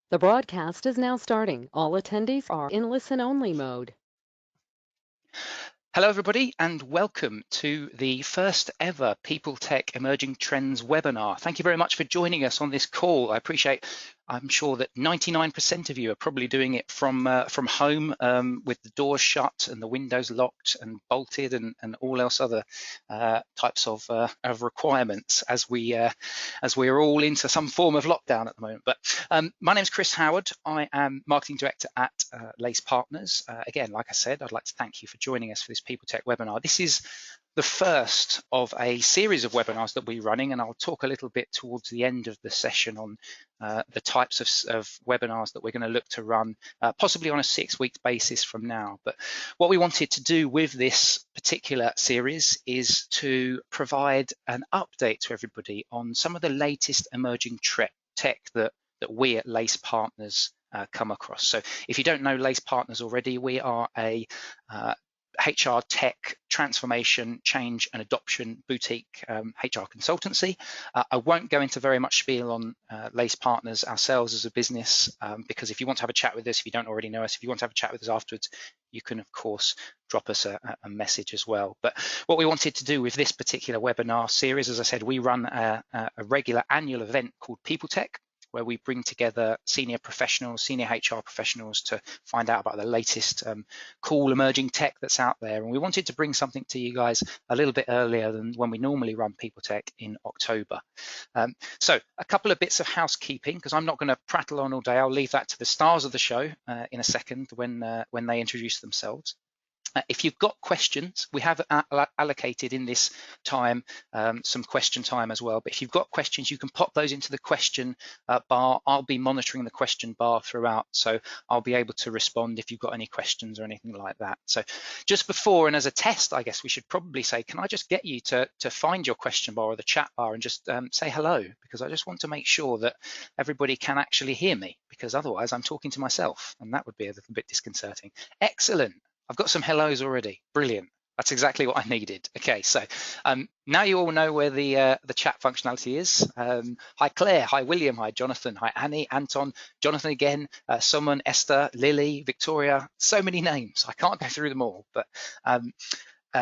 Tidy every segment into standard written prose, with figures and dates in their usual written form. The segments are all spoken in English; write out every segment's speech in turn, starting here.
The broadcast is now starting. All attendees are in listen-only mode. Hello, everybody, and welcome to the first ever People Tech Emerging Trends webinar. Thank you very much for joining us on this call. I'm sure that 99% of you are probably doing it from home with the doors shut and the windows locked and bolted and all else other types of requirements as we're all into some form of lockdown at the moment. But my name is Chris Howard. I am Marketing Director at Lace Partners. Again, like I said, I'd like to thank you for joining us for this People Tech webinar. This is the first of a series of webinars that we're running, and I'll talk a little bit towards the end of the session on the types of webinars that we're going to look to run, possibly on a 6-week basis from now. But what we wanted to do with this particular series is to provide an update to everybody on some of the latest emerging tech that we at Lace Partners come across. So if you don't know Lace Partners already, we are a HR tech transformation, change and adoption boutique HR consultancy. I won't go into very much spiel on Lace Partners ourselves as a business, because if you want to have a chat with us, if you don't already know us, if you want to have a chat with us afterwards, you can of course drop us a message as well. But what we wanted to do with this particular webinar series, as I said, we run a regular annual event called People Tech, where we bring together senior professionals, senior HR professionals to find out about the latest cool emerging tech that's out there. And we wanted to bring something to you guys a little bit earlier than when we normally run People Tech in October. So a couple of bits of housekeeping, because I'm not going to prattle on all day. I'll leave that to the stars of the show in a second when they introduce themselves. If you've got questions, we have allocated in this time some question time as well. But if you've got questions, you can pop those into the question bar. I'll be monitoring the question bar throughout, so I'll be able to respond if you've got any questions or anything like that. So just before and as a test, I guess we should probably say, can I just get you to find your question bar or the chat bar and just say hello? Because I just want to make sure that everybody can actually hear me, because otherwise I'm talking to myself, and that would be a little bit disconcerting. Excellent. I've got some hellos already. Brilliant. That's exactly what I needed. Okay, so now you all know where the chat functionality is. Hi Claire, hi William, hi Jonathan, hi Annie, Anton, Jonathan again, Suman, Esther, Lily, Victoria, so many names. I can't go through them all, but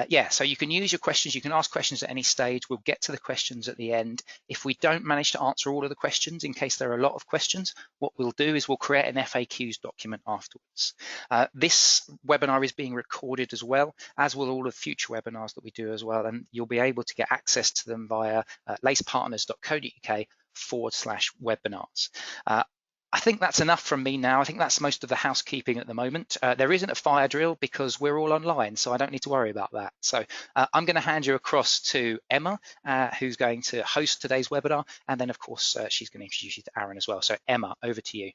yeah, so you can use your questions, you can ask questions at any stage. We'll get to the questions at the end. If we don't manage to answer all of the questions, in case there are a lot of questions, what we'll do is we'll create an FAQs document afterwards. This webinar is being recorded as well, as will all of future webinars that we do as well, and you'll be able to get access to them via lacepartners.co.uk/webinars. I think that's enough from me now. I think that's most of the housekeeping at the moment. There isn't a fire drill because we're all online, so I don't need to worry about that. So I'm going to hand you across to Emma, who's going to host today's webinar. And then, of course, she's going to introduce you to Aaron as well. So Emma, over to you.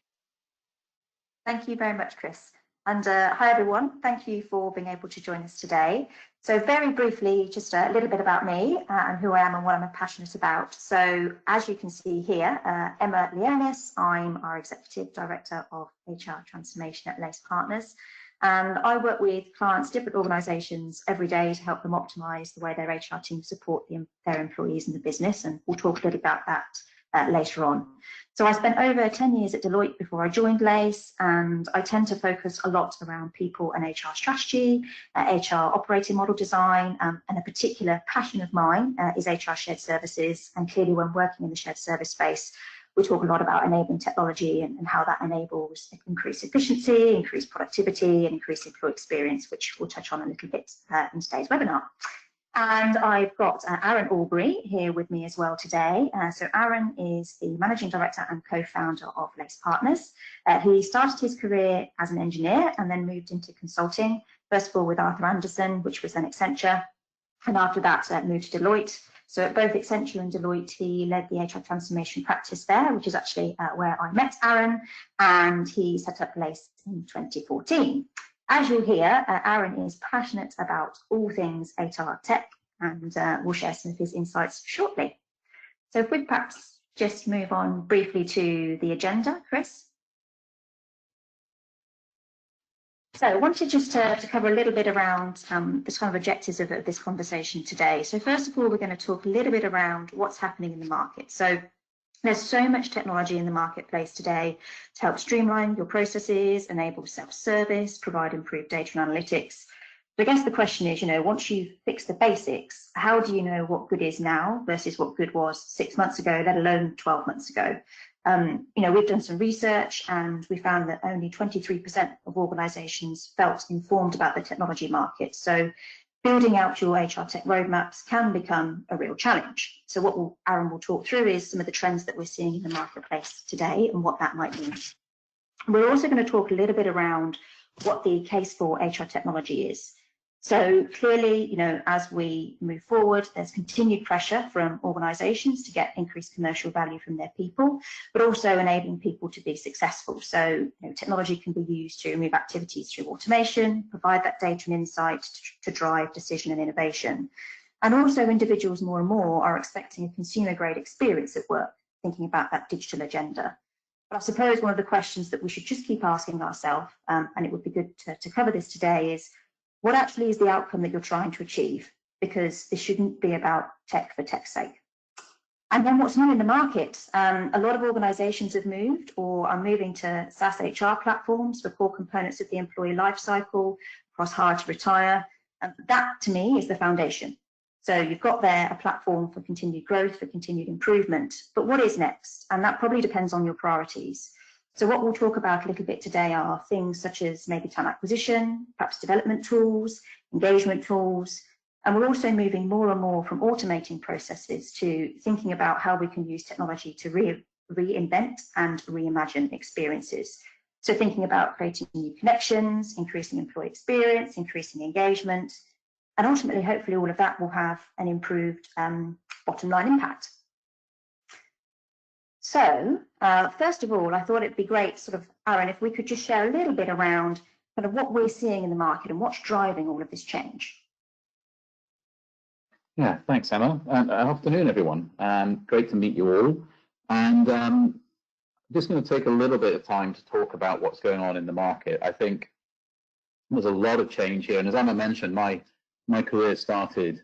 Thank you very much, Chris. And hi, everyone. Thank you for being able to join us today. So very briefly, just a little bit about me and who I am and what I'm passionate about. So as you can see here, Emma Leonis, I'm our Executive Director of HR Transformation at Lace Partners. And I work with clients, different organisations every day to help them optimise the way their HR team support their employees in the business. And we'll talk a little about that later on. So I spent over 10 years at Deloitte before I joined Lace, and I tend to focus a lot around people and HR strategy, HR operating model design, and a particular passion of mine is HR shared services. And clearly when working in the shared service space, we talk a lot about enabling technology and how that enables increased efficiency, increased productivity, and increased employee experience, which we'll touch on a little bit in today's webinar. And I've got Aaron Alburey here with me as well today. So Aaron is the Managing Director and co-founder of Lace Partners. He started his career as an engineer and then moved into consulting, first of all with Arthur Andersen, which was then Accenture, and after that moved to Deloitte. So at both Accenture and Deloitte, he led the HR transformation practice there, which is actually where I met Aaron, and he set up Lace in 2014. As you'll hear, Aaron is passionate about all things HR tech, and we'll share some of his insights shortly. So if we perhaps just move on briefly to the agenda, Chris. So I wanted just to cover a little bit around the kind of objectives of this conversation today. So first of all, we're going to talk a little bit around what's happening in the market. So There's so much technology in the marketplace today to help streamline your processes, enable self-service, provide improved data and analytics. But I guess the question is, once you've fixed the basics, how do you know what good is now versus what good was 6 months ago, let alone 12 months ago? We've done some research and we found that only 23% of organizations felt informed about the technology market. So building out your HR tech roadmaps can become a real challenge. So what Aaron will talk through is some of the trends that we're seeing in the marketplace today and what that might mean. We're also going to talk a little bit around what the case for HR technology is. So clearly, as we move forward, there's continued pressure from organizations to get increased commercial value from their people, but also enabling people to be successful. So technology can be used to remove activities through automation, provide that data and insight to drive decision and innovation. And also individuals more and more are expecting a consumer-grade experience at work, thinking about that digital agenda. But I suppose one of the questions that we should just keep asking ourselves, and it would be good to cover this today, is what actually is the outcome that you're trying to achieve? Because this shouldn't be about tech for tech's sake. And then what's new in the market? A lot of organizations have moved or are moving to SaaS HR platforms for core components of the employee lifecycle, across hire to retire. And that, to me, is the foundation. So you've got there a platform for continued growth, for continued improvement. But what is next? And that probably depends on your priorities. So what we'll talk about a little bit today are things such as maybe talent acquisition, perhaps development tools, engagement tools, and we're also moving more and more from automating processes to thinking about how we can use technology to reinvent and reimagine experiences. So thinking about creating new connections, increasing employee experience, increasing engagement, and ultimately, hopefully, all of that will have an improved bottom line impact. So, first of all, I thought it'd be great, Aaron, if we could just share a little bit around kind of what we're seeing in the market and what's driving all of this change. Yeah, thanks, Emma. And afternoon, everyone. Great to meet you all. And I'm just going to take a little bit of time to talk about what's going on in the market. I think there's a lot of change here. And as Emma mentioned, my career started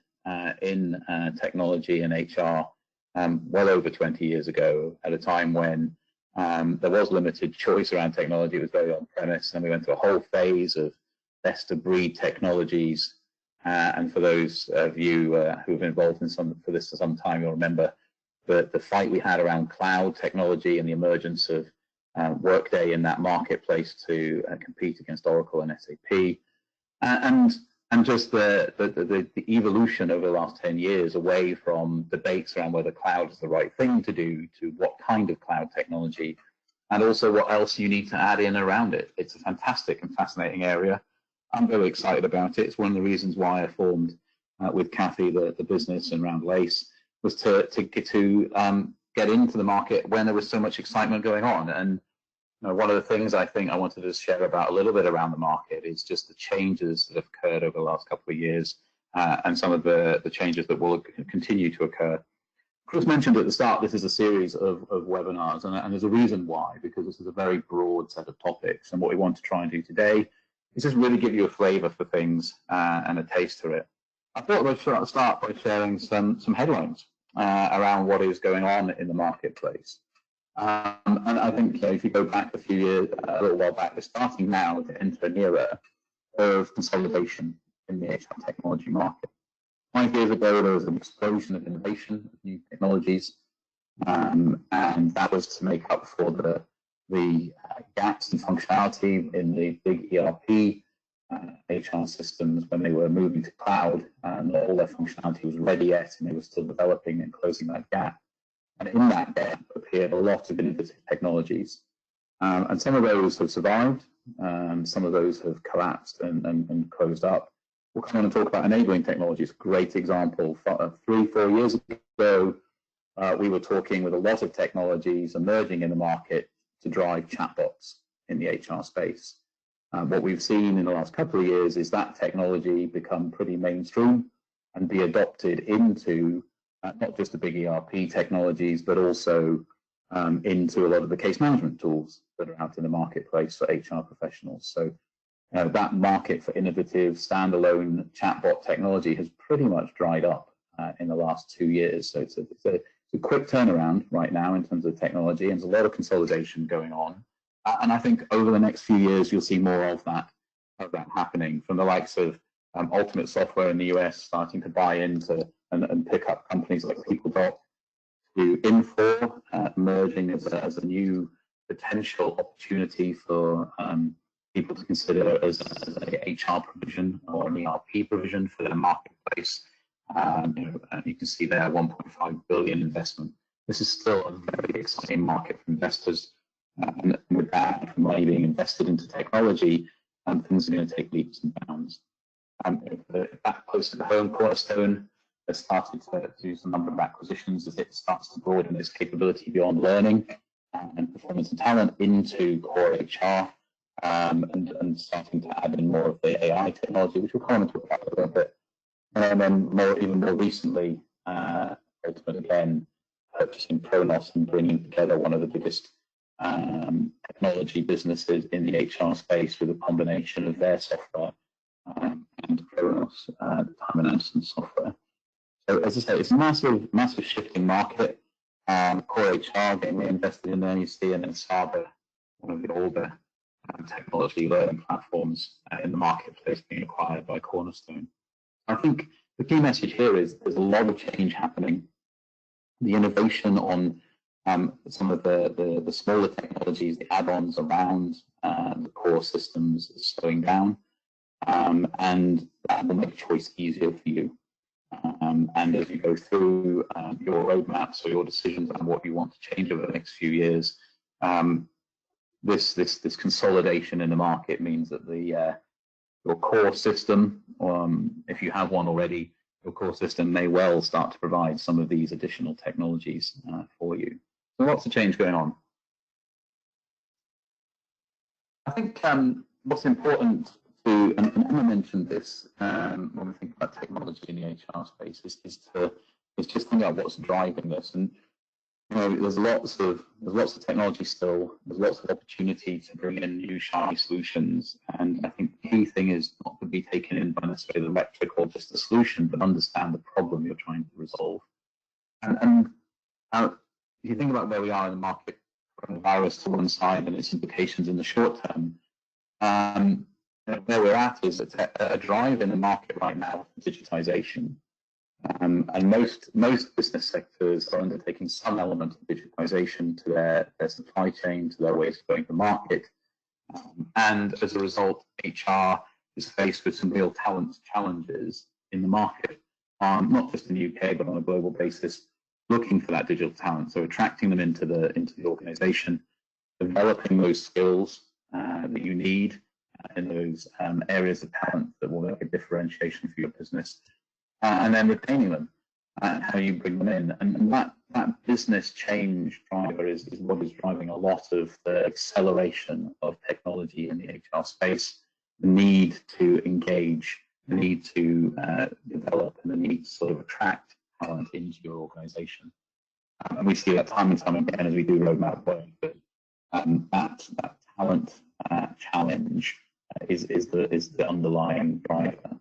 in technology and HR well over 20 years ago, at a time when there was limited choice around technology. It was very on-premise, and we went through a whole phase of best-of-breed technologies. And for those of you who've been involved in this for some time, you'll remember the fight we had around cloud technology and the emergence of Workday in that marketplace to compete against Oracle and SAP. And just the evolution over the last 10 years away from debates around whether cloud is the right thing to do to what kind of cloud technology, and also what else you need to add in around it. It's a fantastic and fascinating area. I'm very excited about it. It's one of the reasons why I formed with Kathy the business and Round Lace, was to get into the market when there was so much excitement going on. And one of the things I think I wanted to share about a little bit around the market is just the changes that have occurred over the last couple of years, and some of the changes that will continue to occur. Chris mentioned at the start, this is a series of webinars, and there's a reason why, because this is a very broad set of topics. And what we want to try and do today is just really give you a flavor for things and a taste for it. I thought I'd start by sharing some headlines around what is going on in the marketplace. And I think if you go back a few years, a little while back, we're starting now to enter an era of consolidation in the HR technology market. 5 years ago, there was an explosion of innovation, of new technologies, and that was to make up for the gaps in functionality in the big ERP HR systems when they were moving to cloud, and not all their functionality was ready yet, and they were still developing and closing that gap. And in that gap appeared a lot of innovative technologies. And some of those have survived, some of those have collapsed and closed up. We'll come on and talk about enabling technologies. Great example. 3-4 years ago, we were talking with a lot of technologies emerging in the market to drive chatbots in the HR space. What we've seen in the last couple of years is that technology become pretty mainstream and be adopted into not just the big ERP technologies, but also into a lot of the case management tools that are out in the marketplace for HR professionals. So that market for innovative standalone chatbot technology has pretty much dried up in the last 2 years. So it's a a quick turnaround right now in terms of technology, and there's a lot of consolidation going on. And I think over the next few years, you'll see more of that happening, from the likes of Ultimate Software in the US starting to buy into and pick up companies like PeopleDoc, to Infor emerging as a new potential opportunity for people to consider as a HR provision or an ERP provision for their marketplace. You can see there 1.5 billion investment. This is still a very exciting market for investors. And with that money being invested into technology, things are going to take leaps and bounds. Back close to the home, Cornerstone has started to do some number of acquisitions as it starts to broaden its capability beyond learning and performance and talent into core HR, and starting to add in more of the AI technology, which we'll come on to talk about a little bit. And then even more recently, Ultimate again purchasing Kronos and bringing together one of the biggest technology businesses in the HR space with a combination of their software and Kronos, the time and absence software. So as I say, it's a massive shifting market. Core HR getting invested in there, you see, and then Saba, one of the older technology learning platforms in the marketplace, being acquired by Cornerstone. I think the key message here is there's a lot of change happening. The innovation on some of the smaller technologies, the add-ons around the core systems is slowing down, and that will make choice easier for you. And as you go through your roadmaps or your decisions on what you want to change over the next few years, this consolidation in the market means that your core system, if you have one already, your core system may well start to provide some of these additional technologies for you. So lots of change going on. I think what's important to, and Emma mentioned this when we think about technology in the HR space, is just think about what's driving this. And there's lots of technology still. There's lots of opportunity to bring in new shiny solutions. And I think the key thing is not to be taken in by necessarily the rhetoric or just the solution, but understand the problem you're trying to resolve. And if you think about where we are in the market, from the virus to one side and its implications in the short term, where we're at is a drive in the market right now for digitization. And most business sectors are undertaking some element of digitization to their supply chain, to their ways of going to market. And as a result, HR is faced with some real talent challenges in the market, not just in the UK, but on a global basis, looking for that digital talent. So attracting them into the organization, developing those skills that you need in those areas of talent that will make a differentiation for your business. And then retaining them and how you bring them in. And that business change driver is what is driving a lot of the acceleration of technology in the HR space, the need to engage, the need to develop, and the need to sort of attract talent into your organization. And we see that time and time again as we do roadmap work, that talent challenge is the underlying driver.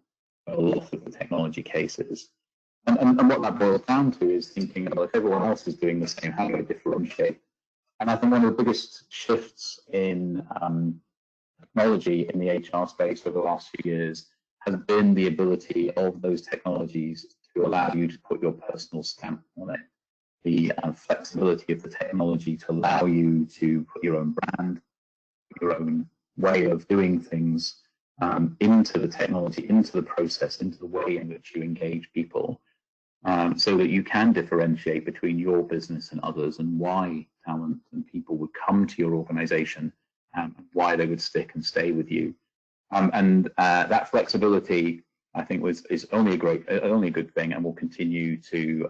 A lot of the technology cases. And what that boils down to is thinking, well, if everyone else is doing the same, how do I differentiate? And I think one of the biggest shifts in technology in the HR space over the last few years has been the ability of those technologies to allow you to put your personal stamp on it. The flexibility of the technology to allow you to put your own brand, your own way of doing things into the technology, into the process, into the way in which you engage people, so that you can differentiate between your business and others, and why talent and people would come to your organization, and why they would stick and stay with you. And that flexibility, I think, is only a good thing, and will continue to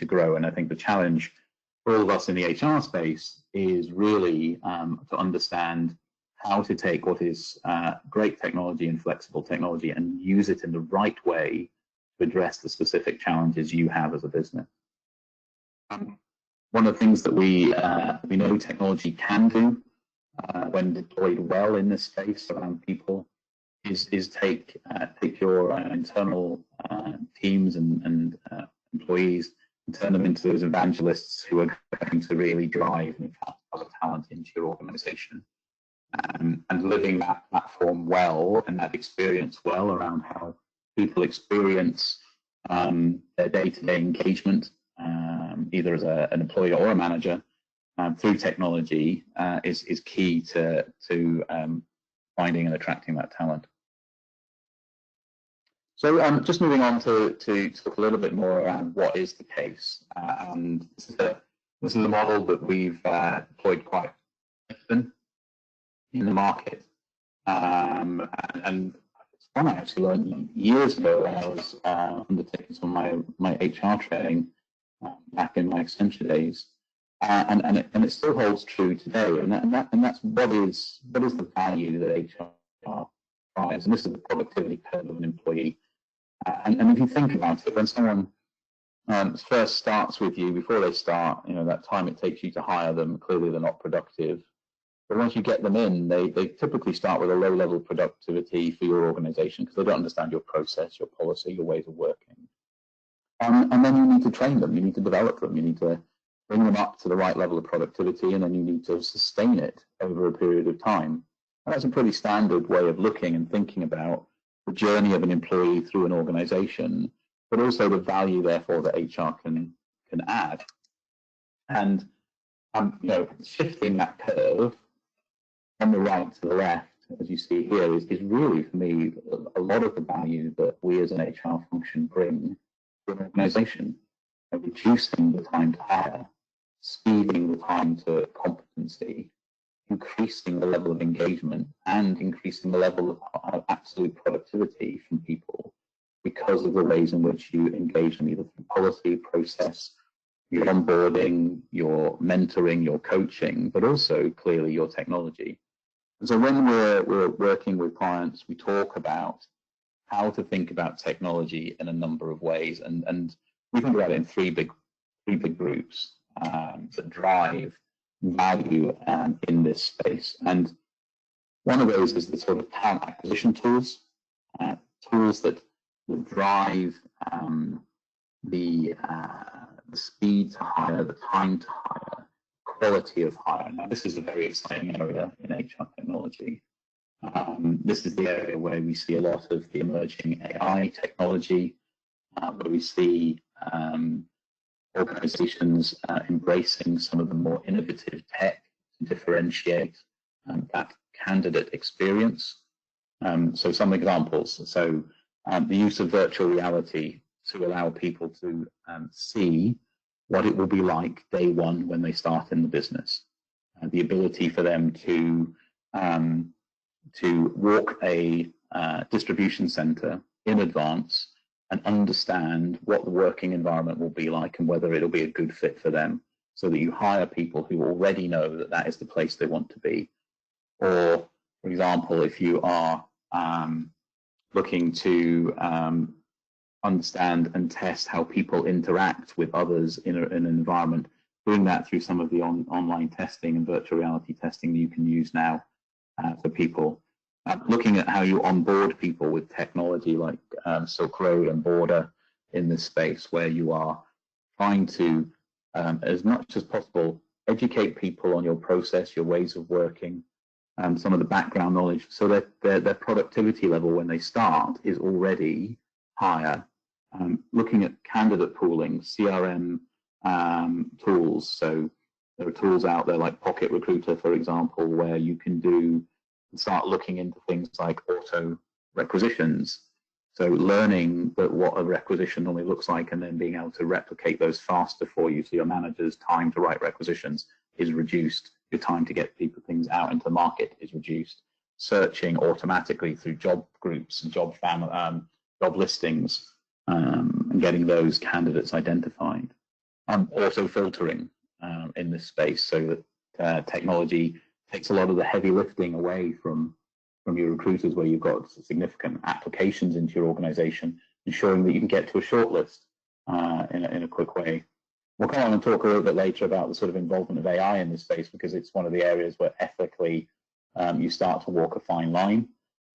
grow. And I think the challenge for all of us in the HR space is really to understand how to take what is great technology and flexible technology and use it in the right way to address the specific challenges you have as a business. One of the things that we know technology can do when deployed well in this space around people is take your internal teams and employees and turn them into those evangelists who are going to really drive and attract other talent into your organization. And living that platform well and that experience well around how people experience their day-to-day engagement, either as an employee or a manager, through technology is key to finding and attracting that talent. So just moving on to talk a little bit more around what is the case. And this is a model that we've deployed quite often in the market. And it's one I actually learned years ago when I was undertaking some of my HR training back in my Accenture days. And it still holds true today. And that's what is the value that HR provides. And this is the productivity curve of an employee. And if you think about it, when someone first starts with you, before they start, that time it takes you to hire them, clearly they're not productive. But once you get them in, they typically start with a low level of productivity for your organization because they don't understand your process, your policy, your ways of working. And then you need to train them, you need to develop them, you need to bring them up to the right level of productivity, and then you need to sustain it over a period of time. And that's a pretty standard way of looking and thinking about the journey of an employee through an organization, but also the value, therefore, that HR can add. And shifting that curve from the right to the left, as you see here, is really, for me, a lot of the value that we as an HR function bring to an organization, reducing the time to hire, speeding the time to competency, increasing the level of engagement, and increasing the level of absolute productivity from people because of the ways in which you engage them, either through policy, process, your onboarding, your mentoring, your coaching, but also clearly your technology. And so when we're working with clients, we talk about how to think about technology in a number of ways, and we think about it in three big groups that drive value in this space. And one of those is the sort of talent acquisition tools, tools that drive the speed to hire, the time to hire, quality of hire. Now, this is a very exciting area in HR technology. This is the area where we see a lot of the emerging AI technology, where we see organizations embracing some of the more innovative tech to differentiate that candidate experience. So some examples. So the use of virtual reality to allow people to see what it will be like day one when they start in the business. The ability for them to walk a distribution center in advance and understand what the working environment will be like and whether it'll be a good fit for them, so that you hire people who already know that that is the place they want to be. Or, for example, if you are looking to understand and test how people interact with others in an environment, doing that through some of the online testing and virtual reality testing that you can use now for people. Looking at how you onboard people with technology like Silk Road and Border in this space, where you are trying to, as much as possible, educate people on your process, your ways of working, and some of the background knowledge, so that their productivity level when they start is already higher. Looking at candidate pooling, CRM tools. So there are tools out there like Pocket Recruiter, for example, where you can start looking into things like auto requisitions. So learning what a requisition normally looks like and then being able to replicate those faster for you, so your manager's time to write requisitions is reduced, your time to get things out into the market is reduced. Searching automatically through job groups and job listings and getting those candidates identified. Also filtering in this space, so that technology takes a lot of the heavy lifting away from your recruiters, where you've got significant applications into your organization, ensuring that you can get to a shortlist in a quick way. We'll come on and talk a little bit later about the sort of involvement of AI in this space, because it's one of the areas where ethically you start to walk a fine line,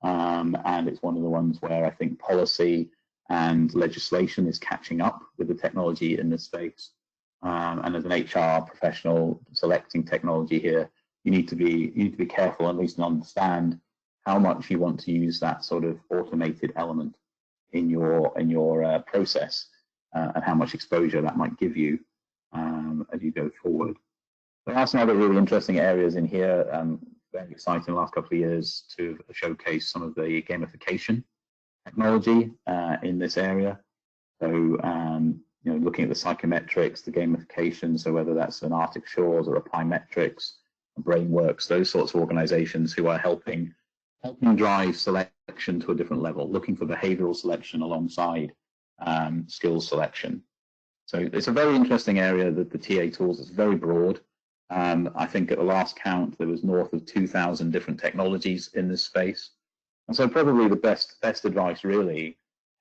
and it's one of the ones where I think policy and legislation is catching up with the technology in this space. And as an HR professional selecting technology here, you need to be careful, at least, and understand how much you want to use that sort of automated element in your process, and how much exposure that might give you as you go forward. There are some other really interesting areas in here. Very exciting the last couple of years to showcase some of the gamification technology in this area. So looking at the psychometrics, the gamification, so whether that's an Arctic Shores or Apply Metrics, Brainworks, those sorts of organizations who are helping drive selection to a different level, looking for behavioral selection alongside skills selection. So it's a very interesting area, that the TA tools is very broad. I think at the last count, there was north of 2,000 different technologies in this space. And so probably the best advice really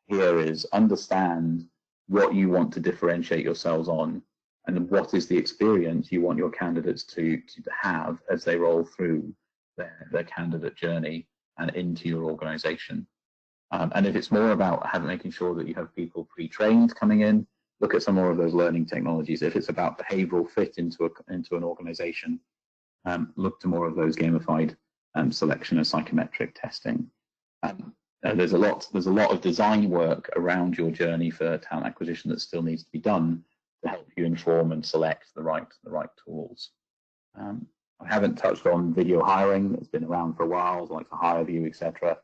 here is understand what you want to differentiate yourselves on, and what is the experience you want your candidates to have as they roll through their candidate journey and into your organization. And if it's more about making sure that you have people pre-trained coming in, look at some more of those learning technologies. If it's about behavioral fit into an organization, look to more of those gamified selection and psychometric testing. There's a lot of design work around your journey for talent acquisition that still needs to be done to help you inform and select the right tools. I haven't touched on video hiring. That's been around for a while, like the HireVue, etc.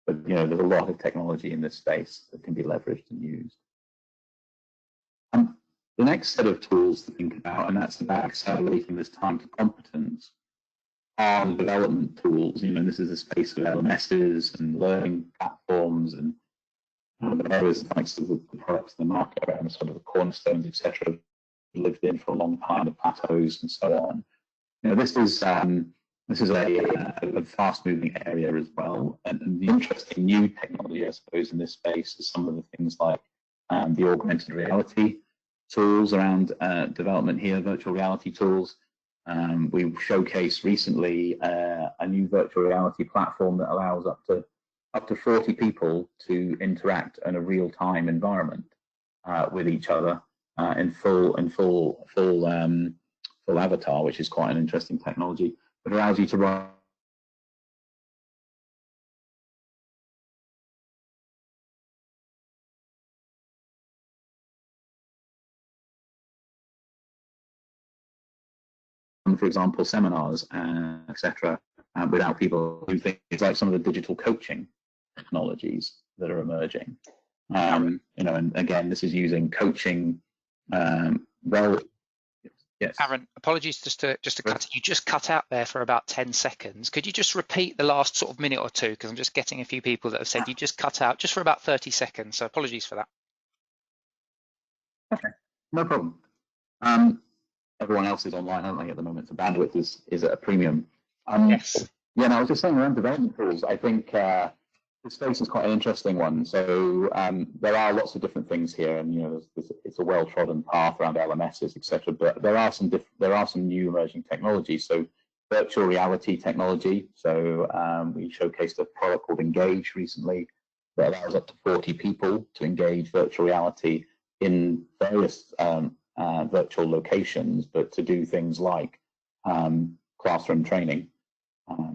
But there's a lot of technology in this space that can be leveraged and used. The next set of tools to think about, and that's about accelerating this time to competence, are the development tools. This is a space of LMSs and learning platforms and areas like the products in the market around sort of the cornerstones, etc. lived in for a long time, the plateaus and so on. This is a fast-moving area as well, and the interesting new technology, I suppose, in this space is some of the things like the augmented reality tools around development here, virtual reality tools. We showcased recently a new virtual reality platform that allows up to 40 people to interact in a real-time environment with each other in full avatar, which is quite an interesting technology. It allows you to run for example, seminars, etc., without people who think it's like some of the digital coaching technologies that are emerging. And again, this is using coaching. Yes. Aaron, apologies just to cut. You just cut out there for about 10 seconds. Could you just repeat the last sort of minute or two? Because I'm just getting a few people that have said you just cut out just for about 30 seconds. So apologies for that. Okay, no problem. Everyone else is online, aren't they, at the moment? So bandwidth is at a premium. Yes. Yeah, no, I was just saying around development tools, I think this space is quite an interesting one. So there are lots of different things here, and it's a well-trodden path around LMSs, etc. But there are some new emerging technologies. So virtual reality technology. So we showcased a product called Engage recently that allows up to 40 people to engage virtual reality in various virtual locations, but to do things like classroom training,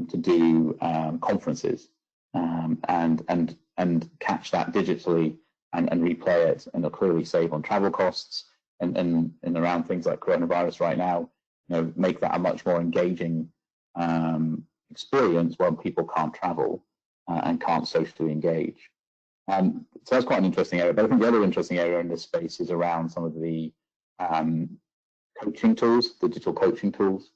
to do conferences, and catch that digitally and replay it, and it'll clearly save on travel costs and around things like coronavirus right now. Make that a much more engaging experience when people can't travel and can't socially engage. So that's quite an interesting area. But I think the other interesting area in this space is around some of the coaching tools, digital coaching tools.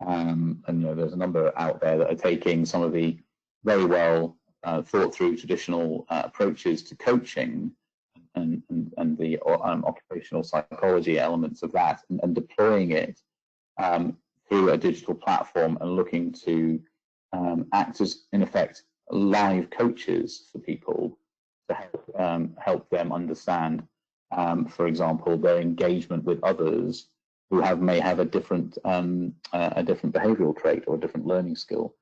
And there's a number out there that are taking some of the very well thought through traditional approaches to coaching and the occupational psychology elements of that, and deploying it through a digital platform, and looking to act as, in effect, live coaches for people to help them understand, for example, their engagement with others who may have a different behavioural trait or a different learning skill.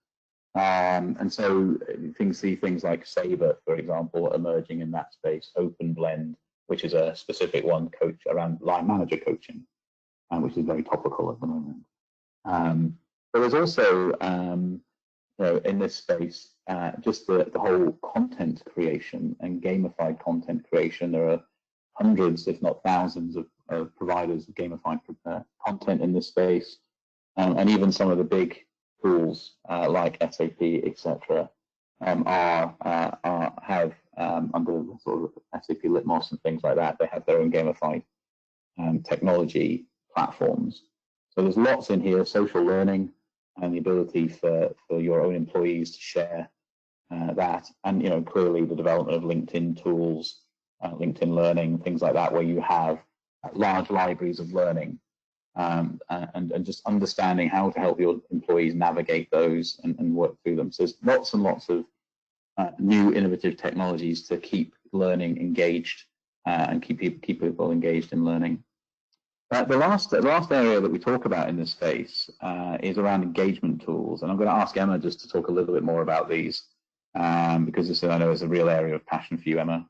And so see things like Sabre, for example, emerging in that space, Open Blend, which is a specific one coach around line manager coaching, which is very topical at the moment. But there's also, in this space, just the whole content creation and gamified content creation. There are hundreds, if not thousands, of providers of gamified content in this space, and even some of the big tools like SAP, etc., have under the sort of SAP Litmos and things like that. They have their own gamified technology platforms. So there's lots in here: social learning and the ability for your own employees to share that, and clearly the development of LinkedIn tools, LinkedIn Learning, things like that, where you have large libraries of learning, and just understanding how to help your employees navigate those and work through them. So there's lots and lots of new innovative technologies to keep learning engaged and keep people engaged in learning. The last area that we talk about in this space is around engagement tools, and I'm going to ask Emma just to talk a little bit more about these, because this, I know, is a real area of passion for you, Emma.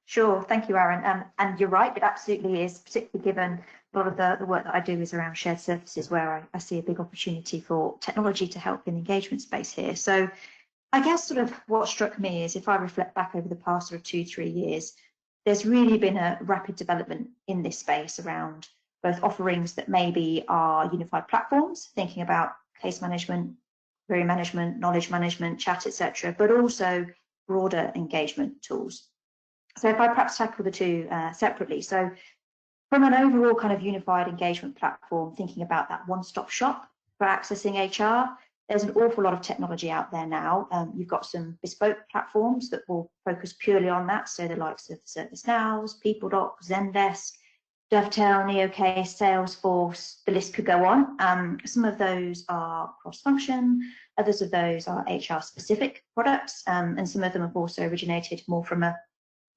Sure, thank you, Aaron. And you're right, it absolutely is, particularly given a lot of the work that I do is around shared services, where I see a big opportunity for technology to help in the engagement space here. So I guess sort of what struck me is, if I reflect back over the past sort of 2-3 years, there's really been a rapid development in this space around both offerings that maybe are unified platforms, thinking about case management, query management, knowledge management, chat, etc., but also broader engagement tools. So if I perhaps tackle the two separately. So from an overall kind of unified engagement platform, thinking about that one-stop shop for accessing HR, there's an awful lot of technology out there now. You've got some bespoke platforms that will focus purely on that. So the likes of ServiceNow, PeopleDoc, Zendesk, Dovetail, NeoCase, Salesforce, the list could go on. Some of those are cross-function, others of those are HR-specific products, and some of them have also originated more from a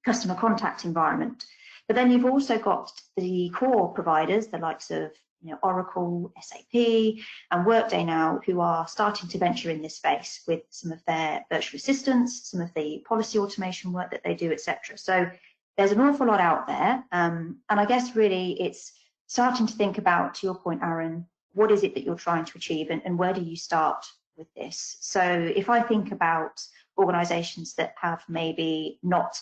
customer contact environment. But then you've also got the core providers, the likes of Oracle, SAP, and Workday now, who are starting to venture in this space with some of their virtual assistants, some of the policy automation work that they do, etc. So there's an awful lot out there, and I guess really it's starting to think about, to your point, Aaron, what is it that you're trying to achieve, and where do you start with this? So if I think about organizations that have maybe not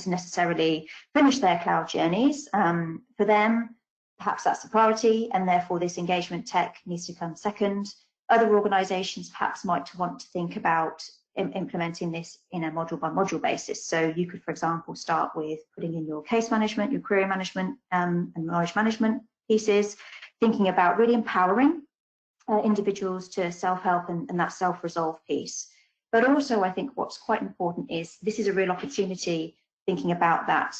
necessarily finished their cloud journeys, for them, perhaps that's a priority, and therefore this engagement tech needs to come second. Other organizations perhaps might want to think about implementing this in a module by module basis. So you could, for example, start with putting in your case management, your query management, and knowledge management pieces, thinking about really empowering individuals to self-help and that self-resolve piece. But also, I think what's quite important is this is a real opportunity, thinking about that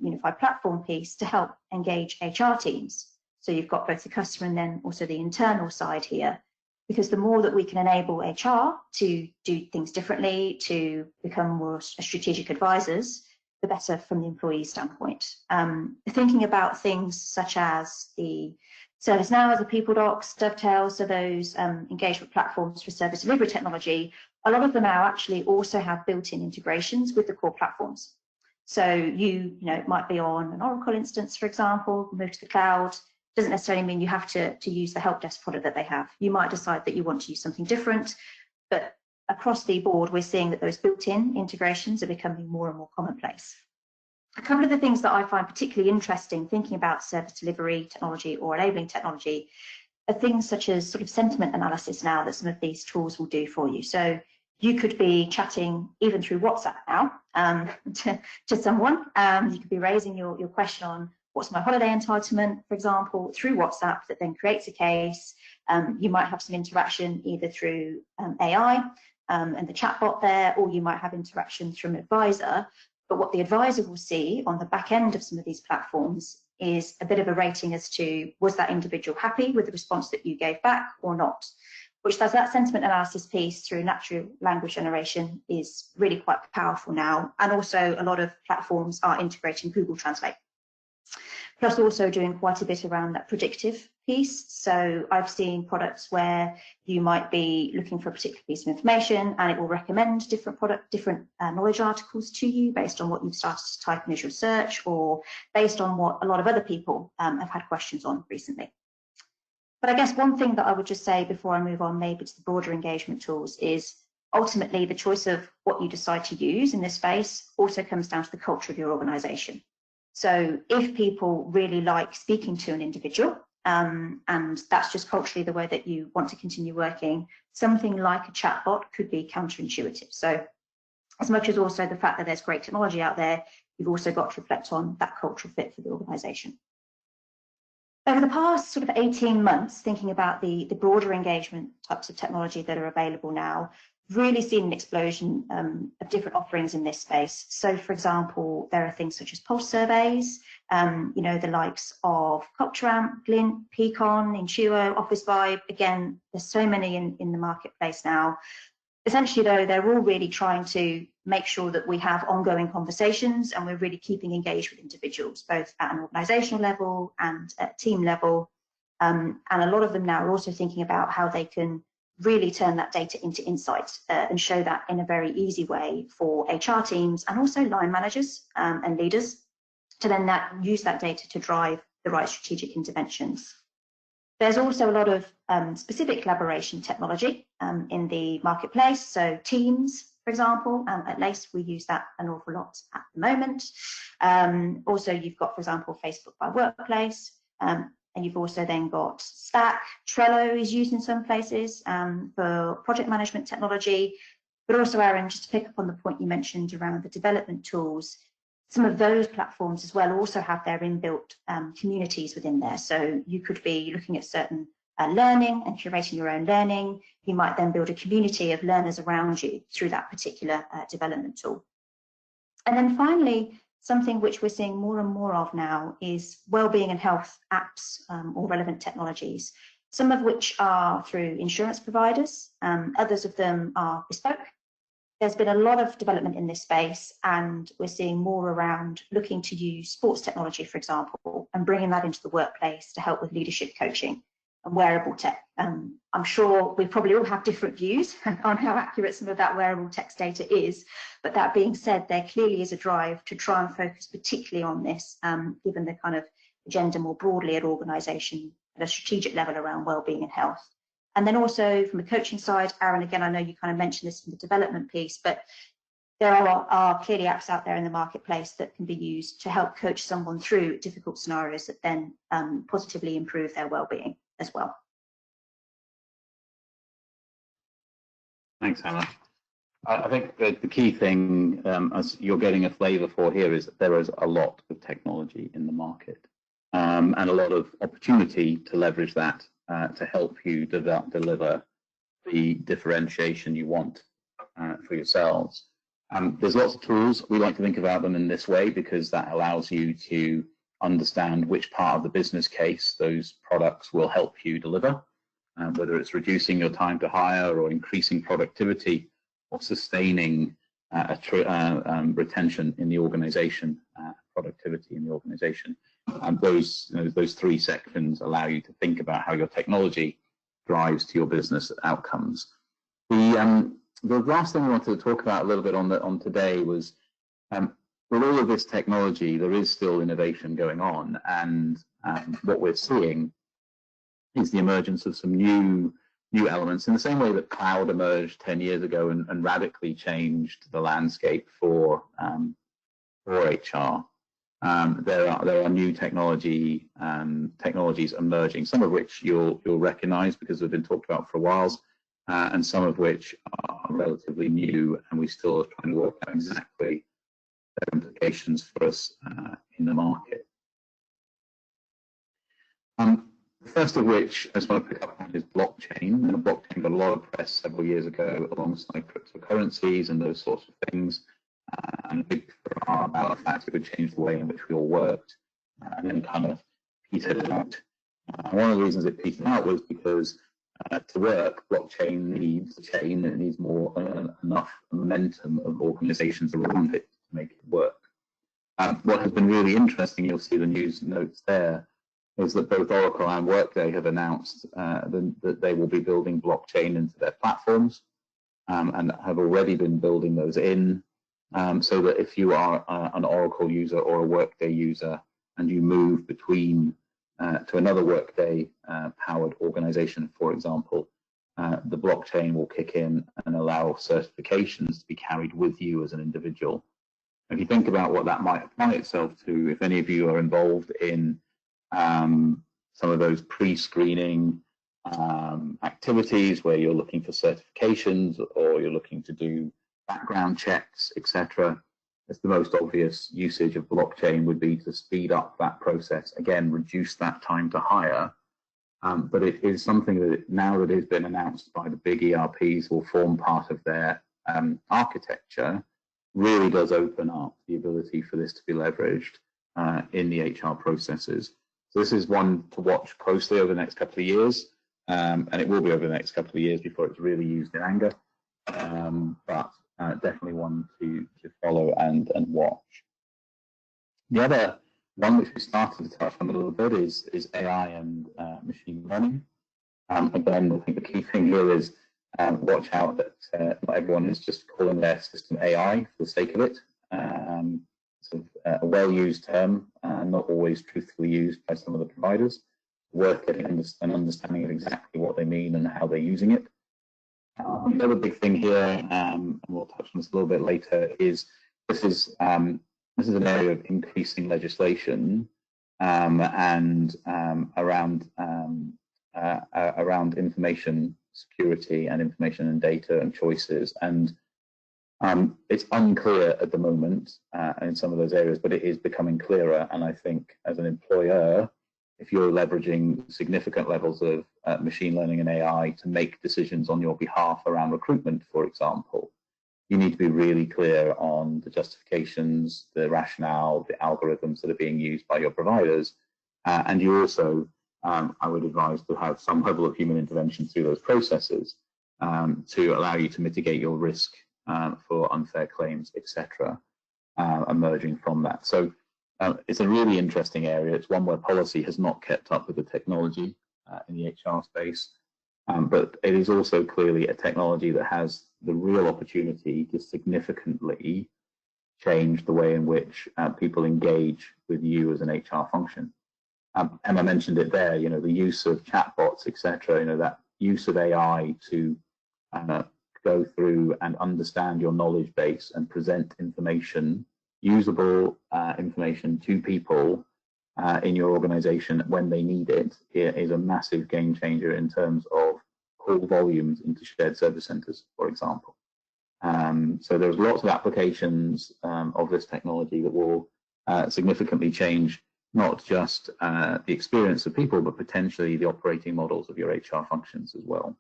unified platform piece, to help engage HR teams. So you've got both the customer and then also the internal side here, because the more that we can enable HR to do things differently, to become more strategic advisors, the better from the employee standpoint. Thinking about things such as the ServiceNow, the PeopleDocs, Dovetail, so those engagement platforms for service delivery technology, a lot of them now actually also have built-in integrations with the core platforms. So you know, it might be on an Oracle instance, for example, move to the cloud. Doesn't necessarily mean you have to use the help desk product that they have. You might decide that you want to use something different, but across the board, we're seeing that those built-in integrations are becoming more and more commonplace. A couple of the things that I find particularly interesting, thinking about service delivery technology or enabling technology, are things such as sort of sentiment analysis now that some of these tools will do for you. So you could be chatting even through WhatsApp now to someone. You could be raising your question on what's my holiday entitlement, for example, through WhatsApp, that then creates a case. You might have some interaction either through AI and the chatbot there, or you might have interaction from an advisor. But what the advisor will see on the back end of some of these platforms is a bit of a rating as to, was that individual happy with the response that you gave back or not? Which does that sentiment analysis piece through natural language generation is really quite powerful now. And also a lot of platforms are integrating Google Translate. plus also doing quite a bit around that predictive piece. So I've seen products where you might be looking for a particular piece of information and it will recommend different knowledge articles to you based on what you've started to type in as your search, or based on what a lot of other people have had questions on recently. But I guess one thing that I would just say before I move on maybe to the broader engagement tools is ultimately the choice of what you decide to use in this space also comes down to the culture of your organization. So if people really like speaking to an individual, and that's just culturally the way that you want to continue working, something like a chatbot could be counterintuitive. So as much as also the fact that there's great technology out there, you've also got to reflect on that cultural fit for the organization. Over the past sort of 18 months, thinking about the broader engagement types of technology that are available now, really seen an explosion of different offerings in this space. So, for example, there are things such as pulse surveys, you know, the likes of CopTramp, Glint, Peakon, Intuo, Office Vibe. Again, there's so many in the marketplace now. Essentially, though, they're all really trying to make sure that we have ongoing conversations and we're really keeping engaged with individuals, both at an organizational level and at team level. And a lot of them now are also thinking about how they can really turn that data into insights and show that in a very easy way for HR teams and also line managers and leaders to then use that data to drive the right strategic interventions. There's also a lot of specific collaboration technology in the marketplace. So Teams, for example, at Lace, we use that an awful lot at the moment. Also, you've got, for example, Facebook by Workplace. And you've also then got Slack. Trello is used in some places for project management technology. But also, Aaron, just to pick up on the point you mentioned around the development tools, some of those platforms as well also have their inbuilt communities within there. So you could be looking at certain learning and curating your own learning. You might then build a community of learners around you through that particular development tool. And then finally, something which we're seeing more and more of now is wellbeing and health apps or relevant technologies, some of which are through insurance providers, others of them are bespoke. There's been a lot of development in this space, and we're seeing more around looking to use sports technology, for example, and bringing that into the workplace to help with leadership coaching and wearable tech. I'm sure we probably all have different views on how accurate some of that wearable text data is, but that being said, there clearly is a drive to try and focus particularly on this, given the kind of agenda more broadly at organisation at a strategic level around wellbeing and health. And then also from a coaching side, Aaron, again, I know you kind of mentioned this in the development piece, but there are clearly apps out there in the marketplace that can be used to help coach someone through difficult scenarios that then positively improve their well-being as well. Thanks, Hannah. I think that the key thing, as you're getting a flavour for here, is that there is a lot of technology in the market and a lot of opportunity to leverage that to help you deliver the differentiation you want for yourselves. There's lots of tools. We like to think about them in this way because that allows you to understand which part of the business case those products will help you deliver, whether it's reducing your time to hire or increasing productivity or sustaining retention in the organization, productivity in the organization. Those three sections allow you to think about how your technology drives to your business outcomes. The last thing I wanted to talk about a little bit on today was with all of this technology, there is still innovation going on, and what we're seeing is the emergence of some new elements in the same way that cloud emerged 10 years ago and radically changed the landscape for HR. There are new technologies emerging, some of which you'll recognize because they've been talked about for a while, and some of which are relatively new, and we still are trying to work out exactly their implications for us in the market. The first of which I just want to pick up on is blockchain. And blockchain got a lot of press several years ago alongside cryptocurrencies and those sorts of things. And a big hurrah about the fact it would change the way in which we all worked, and then kind of petered out. One of the reasons it petered out was because to work, blockchain needs a chain, and it needs more enough momentum of organizations around it to make it work. What has been really interesting, you'll see the news notes there, is that both Oracle and Workday have announced that they will be building blockchain into their platforms, and have already been building those in, so that if you are an Oracle user or a Workday user and you move between to another Workday powered organization, for example, the blockchain will kick in and allow certifications to be carried with you as an individual. If you think about what that might apply itself to, if any of you are involved in some of those pre-screening activities where you're looking for certifications or you're looking to do background checks, etc., it's the most obvious usage of blockchain would be to speed up that process. Again, reduce that time to hire. But it is something that now that has been announced by the big ERPs will form part of their architecture, really does open up the ability for this to be leveraged in the HR processes. So this is one to watch closely over the next couple of years, and it will be over the next couple of years before it's really used in anger, but definitely one to follow and watch. The other one which we started to touch on a little bit is AI and machine learning. Again, I think the key thing here is watch out that not everyone is just calling their system AI for the sake of it. Sort of a well-used term, not always truthfully used by some of the providers. Worth getting an understanding of exactly what they mean and how they're using it. The other big thing here, and we'll touch on this a little bit later, is this is an area of increasing legislation and around information security and information and data and choices. And it's unclear at the moment in some of those areas, but it is becoming clearer. And I think as an employer, if you're leveraging significant levels of machine learning and AI to make decisions on your behalf around recruitment, for example, you need to be really clear on the justifications, the rationale, the algorithms that are being used by your providers. And you also, I would advise to have some level of human intervention through those processes to allow you to mitigate your risk for unfair claims, etc., emerging from that. So it's a really interesting area. It's one where policy has not kept up with the technology in the HR space, but it is also clearly a technology that has the real opportunity to significantly change the way in which people engage with you as an HR function. Emma mentioned it there, you know, the use of chatbots, etc., you know, that use of AI to go through and understand your knowledge base and present information, usable information to people in your organization when they need it, is a massive game changer in terms of call volumes into shared service centers, for example. So there's lots of applications of this technology that will significantly change not just the experience of people, but potentially the operating models of your HR functions as well.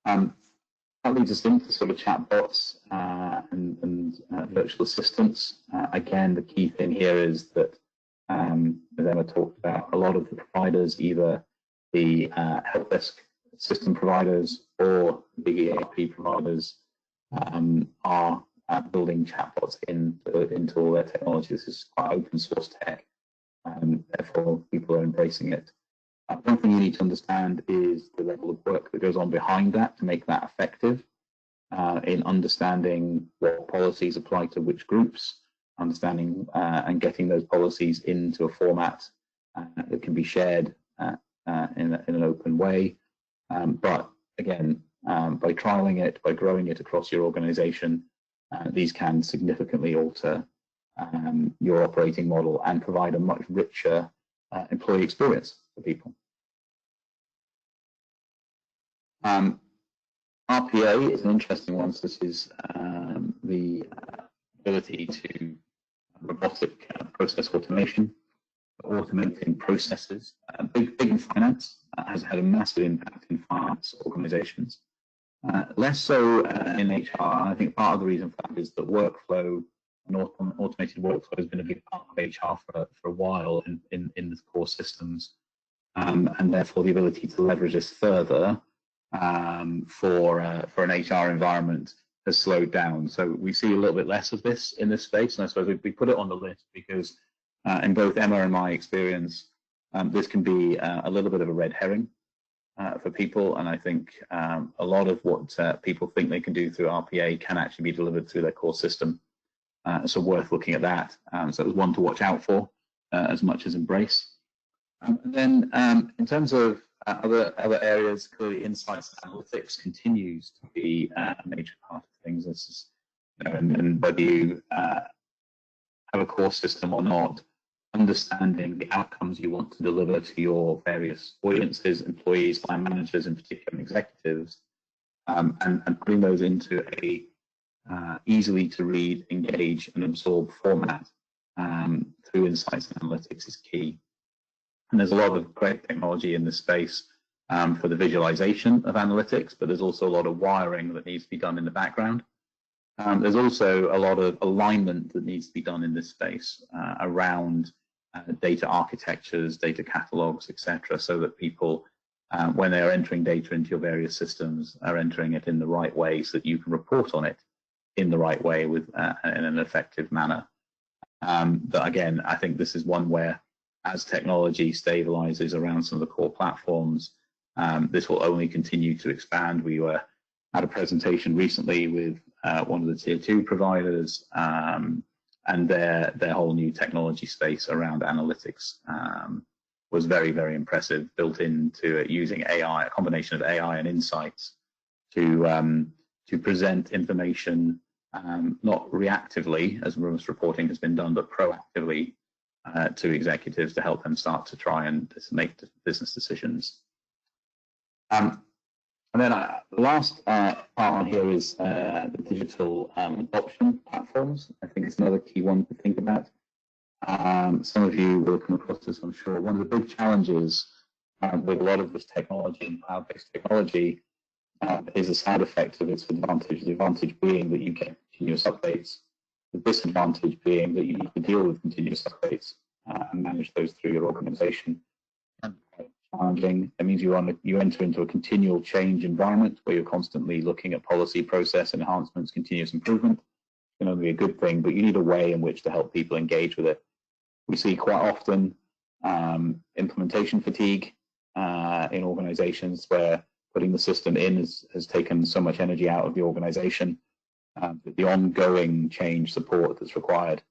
That leads us into sort of chatbots and virtual assistants. Again, the key thing here is that, as Emma talked about, a lot of the providers, either the help desk system providers or the ERP providers, are building chatbots into all their technology. This is quite open source tech, and therefore people are embracing it. One thing you need to understand is the level of work that goes on behind that to make that effective, in understanding what policies apply to which groups, understanding and getting those policies into a format that can be shared in an open way. But again, by trialing it, by growing it across your organization, these can significantly alter your operating model and provide a much richer employee experience for people. RPA is an interesting one. So this is the ability to robotic process automation, automating processes. Big in finance, has had a massive impact in finance organizations. Less so in HR. I think part of the reason for that is that workflow and automated workflow has been a big part of HR for a while in the core systems, and therefore the ability to leverage this further for an HR environment has slowed down. So we see a little bit less of this in this space, and I suppose we put it on the list because in both Emma and my experience, this can be a little bit of a red herring for people, and I think a lot of what people think they can do through RPA can actually be delivered through their core system. So worth looking at that. So it was one to watch out for as much as embrace. And then in terms of other areas, clearly insights and analytics continues to be a major part of things. This is, and whether you have a core system or not, understanding the outcomes you want to deliver to your various audiences, employees, line managers in particular, and executives, and putting those into a easily to read, engage, and absorb format through insights and analytics is key. And there's a lot of great technology in this space for the visualization of analytics, but there's also a lot of wiring that needs to be done in the background. There's also a lot of alignment that needs to be done in this space around data architectures, data catalogs, etc., so that people, when they are entering data into your various systems, are entering it in the right way so that you can report on it in the right way with in an effective manner. But again, I think this is one where, as technology stabilizes around some of the core platforms, this will only continue to expand. We were at a presentation recently with one of the tier 2 providers, and their whole new technology space around analytics was very, very impressive, built into it using AI, a combination of AI and insights to present information, not reactively, as most reporting has been done, but proactively to executives to help them start to try and make business decisions. And then the last part on here is the digital adoption platforms. I think it's another key one to think about. Some of you will come across this, I'm sure. One of the big challenges with a lot of this technology and cloud-based technology is the side effect of its advantage. The advantage being that you get continuous updates. The disadvantage being that you need to deal with continuous updates and manage those through your organization. Challenging. It means you enter into a continual change environment where you're constantly looking at policy, process, enhancements, continuous improvement. It's going to be a good thing, but you need a way in which to help people engage with it. We see quite often implementation fatigue in organizations where putting the system in has taken so much energy out of the organization that the ongoing change support that's required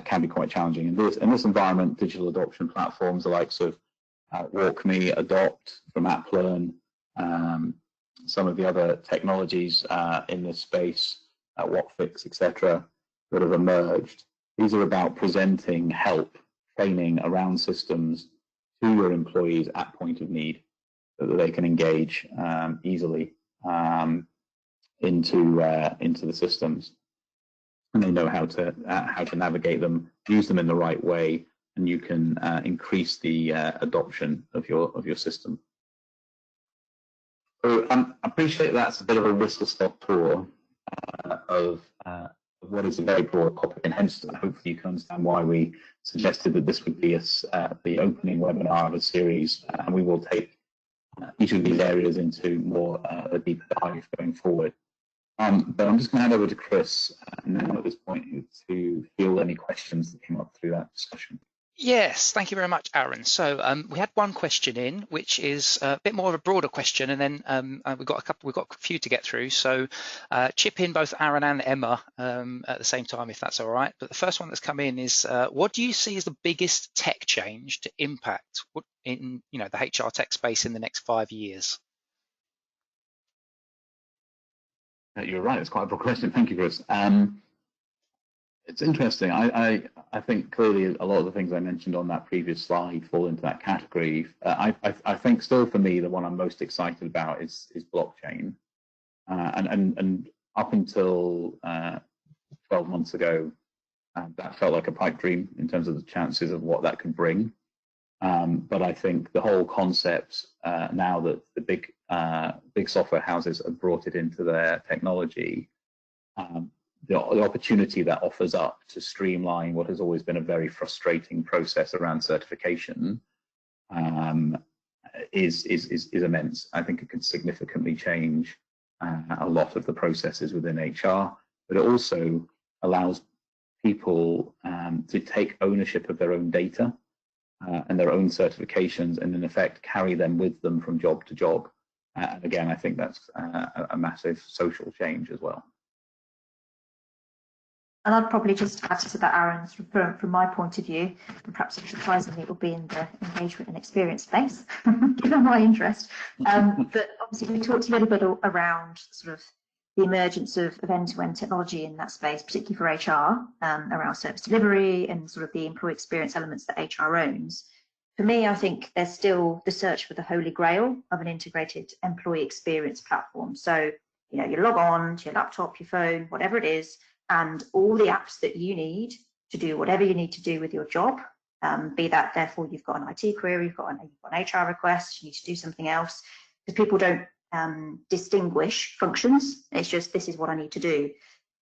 can be quite challenging. In this environment, digital adoption platforms, the likes of WalkMe, Adopt from AppLearn, some of the other technologies in this space, WhatFix, etc., that have emerged. These are about presenting help, training around systems to your employees at point of need, so that they can engage easily into the systems, and they know how to navigate them, use them in the right way, and you can increase the adoption of your system. So I appreciate that's a bit of a whistle-stop tour of what is a very broad topic, and hence hopefully you can understand why we suggested that this would be the opening webinar of a series, and we will take each of these areas into more a deeper dive going forward. But I'm just going to hand over to Chris now at this point to field any questions that came up through that discussion. Yes, thank you very much, Aaron. So we had one question in, which is a bit more of a broader question, and then we've got a few to get through. So chip in both Aaron and Emma at the same time, if that's all right. But the first one that's come in is, what do you see as the biggest tech change to impact in the HR tech space in the next 5 years? You're right. It's quite a broad question. Thank you, Chris. It's interesting. I think clearly a lot of the things I mentioned on that previous slide fall into that category. I think still for me the one I'm most excited about is blockchain, and up until 12 months ago, that felt like a pipe dream in terms of the chances of what that could bring. But I think the whole concept now that the big software houses have brought it into their technology. The opportunity that offers up to streamline what has always been a very frustrating process around certification is immense. I think it could significantly change a lot of the processes within HR, but it also allows people to take ownership of their own data and their own certifications, and in effect carry them with them from job to job. And again, I think that's a massive social change as well. And I'd probably just add to that, Aaron, from my point of view, and perhaps surprisingly it will be in the engagement and experience space, given my interest. But obviously we talked a little bit around sort of the emergence of end-to-end technology in that space, particularly for HR, around service delivery and sort of the employee experience elements that HR owns. For me, I think there's still the search for the holy grail of an integrated employee experience platform. So, you know, you log on to your laptop, your phone, whatever it is, and all the apps that you need to do whatever you need to do with your job, be that therefore you've got an IT query, you've got an HR request, you need to do something else, because people don't distinguish functions. It's just, this is what I need to do.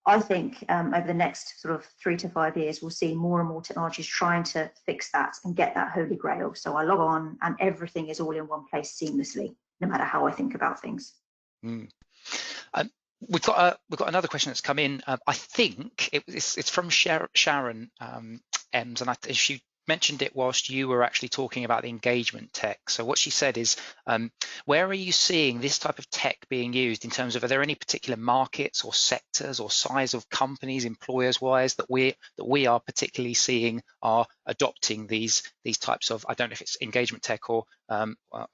I think over the next sort of 3 to 5 years, we'll see more and more technologies trying to fix that and get that holy grail. So I log on and everything is all in one place seamlessly, no matter how I think about things. We've got another question that's come in. I think it's from Sharon Ems, and she mentioned it whilst you were actually talking about the engagement tech. So what she said is, where are you seeing this type of tech being used in terms of, are there any particular markets or sectors or size of companies, employers-wise, that we are particularly seeing are adopting these types of, I don't know if it's engagement tech or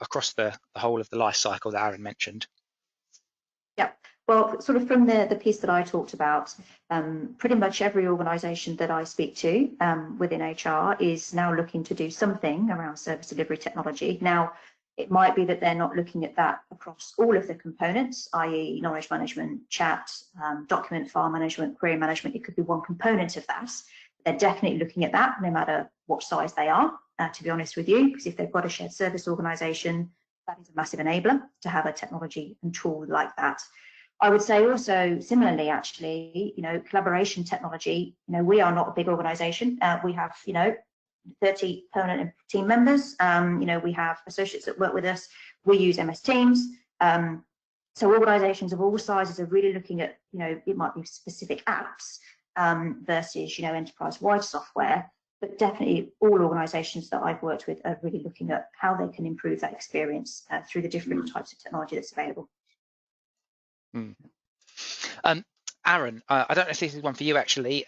across the whole of the life cycle that Aaron mentioned? Yeah. Well, sort of from the piece that I talked about, pretty much every organisation that I speak to within HR is now looking to do something around service delivery technology. Now, it might be that they're not looking at that across all of the components, i.e. knowledge management, chat, document file management, query management. It could be one component of that. They're definitely looking at that, no matter what size they are, to be honest with you, because if they've got a shared service organisation, that is a massive enabler to have a technology and tool like that. I would say also similarly, actually, you know, collaboration technology, you know, we are not a big organization. We have, you know, 30 permanent team members. You know, we have associates that work with us. We use MS Teams. So organizations of all sizes are really looking at, you know, it might be specific apps versus, you know, enterprise-wide software. But definitely all organizations that I've worked with are really looking at how they can improve that experience through the different types of technology that's available. Aaron, I don't know if this is one for you actually.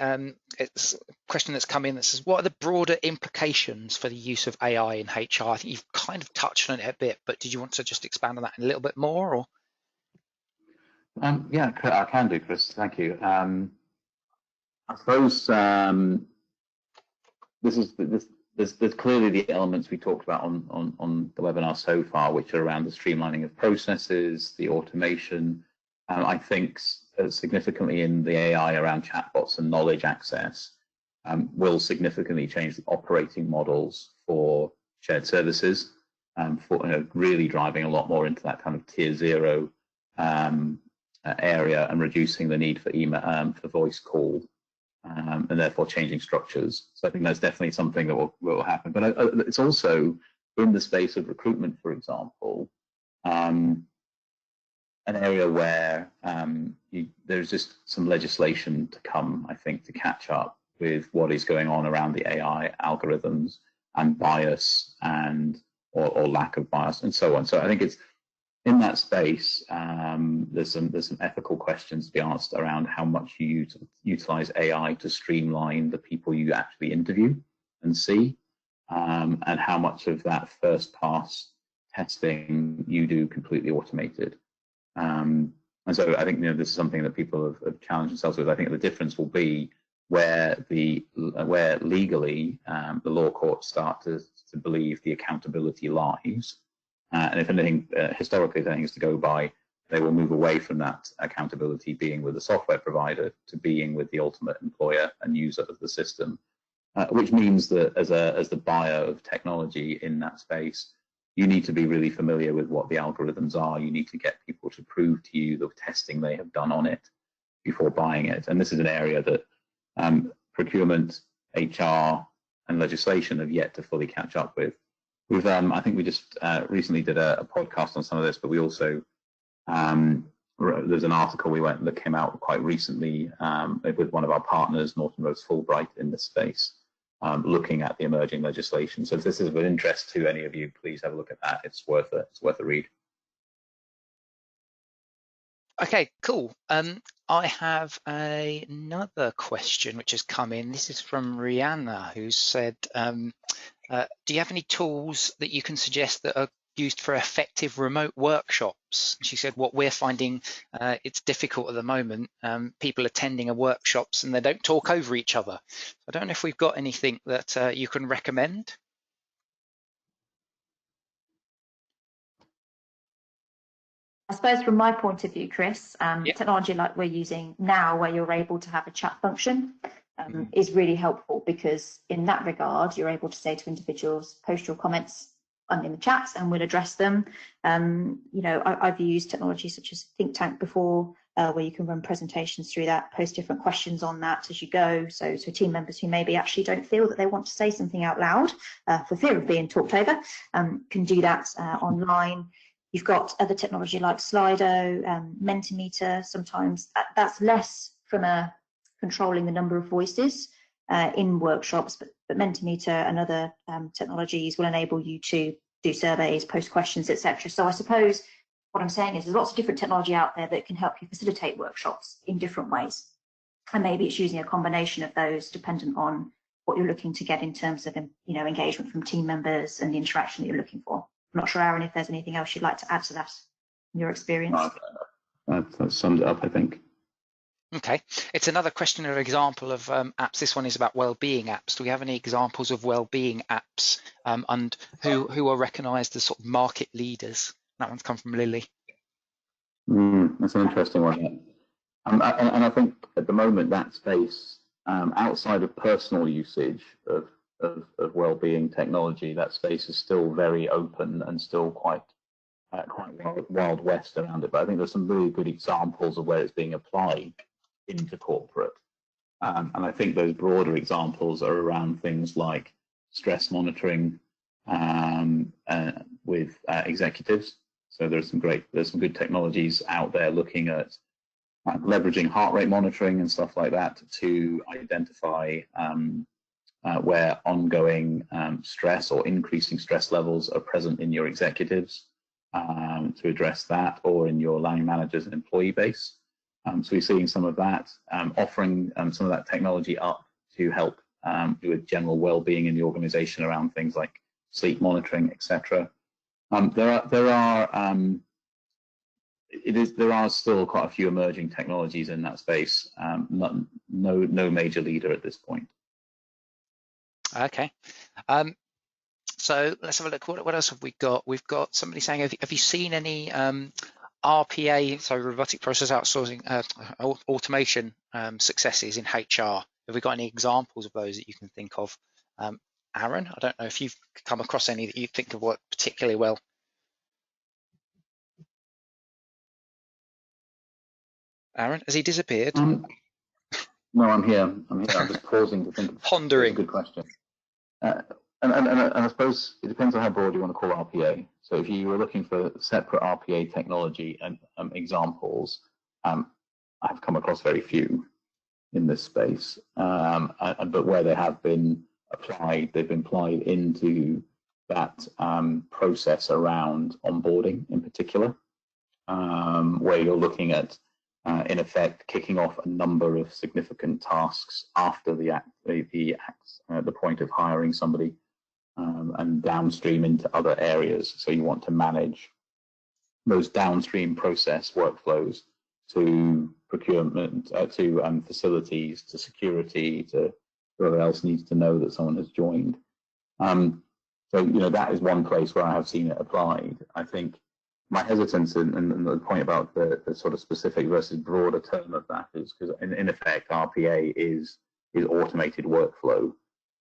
It's a question that's come in that says, what are the broader implications for the use of AI in HR? I think you've kind of touched on it a bit, but did you want to just expand on that a little bit more? Or? Yeah, I can do, Chris. Thank you. I suppose there's clearly the elements we talked about on the webinar so far, which are around the streamlining of processes, the automation. I think significantly in the AI around chatbots and knowledge access will significantly change the operating models for shared services, for really driving a lot more into that kind of tier 0 area and reducing the need for email for voice call and therefore changing structures. So I think that's definitely something that will happen. But it's also in the space of recruitment, for example, an area where there's just some legislation to come, I think, to catch up with what is going on around the AI algorithms and bias and or lack of bias and so on. So I think it's in that space. There's some ethical questions to be asked around how much you utilize AI to streamline the people you actually interview and see, and how much of that first pass testing you do completely automated. And so I think, you know, this is something that people have challenged themselves with. I think the difference will be where legally the law courts start to believe the accountability lies. And if anything, historically, if anything is to go by, they will move away from that accountability being with the software provider to being with the ultimate employer and user of the system, which means that as the buyer of technology in that space, you need to be really familiar with what the algorithms are. You need to get people to prove to you the testing they have done on it before buying it. And this is an area that procurement, HR, and legislation have yet to fully catch up with. I think we just recently did a podcast on some of this, but we also there's an article that came out quite recently with one of our partners, Norton Rose Fulbright, in this space, looking at the emerging legislation. So if this is of interest to any of you, please have a look at that. It's worth a read. Okay, cool. I have another question which has come in. This is from Rihanna, who said, do you have any tools that you can suggest that are used for effective remote workshops? She said what we're finding, it's difficult at the moment, people attending a workshops and they don't talk over each other. I don't know if we've got anything that you can recommend. I suppose from my point of view, Chris, technology like we're using now, where you're able to have a chat function, is really helpful, because in that regard, you're able to say to individuals, post your comments in the chat and we'll address them. You know, I've used technology such as Think Tank before, where you can run presentations through that, post different questions on that as you go. So team members who maybe actually don't feel that they want to say something out loud for fear of being talked over, can do that online. You've got other technology like Slido, Mentimeter. Sometimes that's less from controlling the number of voices in workshops, but Mentimeter and other technologies will enable you to do surveys, post questions, etc. So I suppose what I'm saying is there's lots of different technology out there that can help you facilitate workshops in different ways. And maybe it's using a combination of those dependent on what you're looking to get in terms of, you know, engagement from team members and the interaction that you're looking for. I'm not sure, Aaron, if there's anything else you'd like to add to that in your experience. That sums it up, I think. Okay, it's another question or example of apps. This one is about well-being apps. Do we have any examples of well-being apps and who are recognised as sort of market leaders? That one's come from Lily. That's an interesting one. And I think at the moment that space, outside of personal usage of well-being technology, that space is still very open and still quite wild west around it. But I think there's some really good examples of where it's being applied into corporate. And I think those broader examples are around things like stress monitoring with executives. So there's some good technologies out there looking at leveraging heart rate monitoring and stuff like that to identify where ongoing stress or increasing stress levels are present in your executives, to address that, or in your line managers and employee base. So we're seeing some of that, offering some of that technology up to help with general well-being in the organization around things like sleep monitoring, etc. There are still quite a few emerging technologies in that space. No major leader at this point. Okay. So let's have a look. What else have we got? We've got somebody saying, have you seen any RPA, so robotic process outsourcing, automation successes in HR? Have we got any examples of those that you can think of? Aaron, I don't know if you've come across any that you think have worked particularly well. Aaron, has he disappeared? No, I'm here. I'm just pausing to think. Pondering. That's a good question. And I suppose it depends on how broad you want to call RPA. So if you were looking for separate RPA technology and examples, I've come across very few in this space. But where they have been applied, they've been applied into that process around onboarding in particular, where you're looking at, in effect, kicking off a number of significant tasks after the point of hiring somebody, and downstream into other areas. So you want to manage those downstream process workflows to procurement, to facilities, to security, to whoever else needs to know that someone has joined. So that is one place where I have seen it applied. I think my hesitance and the point about the sort of specific versus broader term of that is because in effect RPA is automated workflow,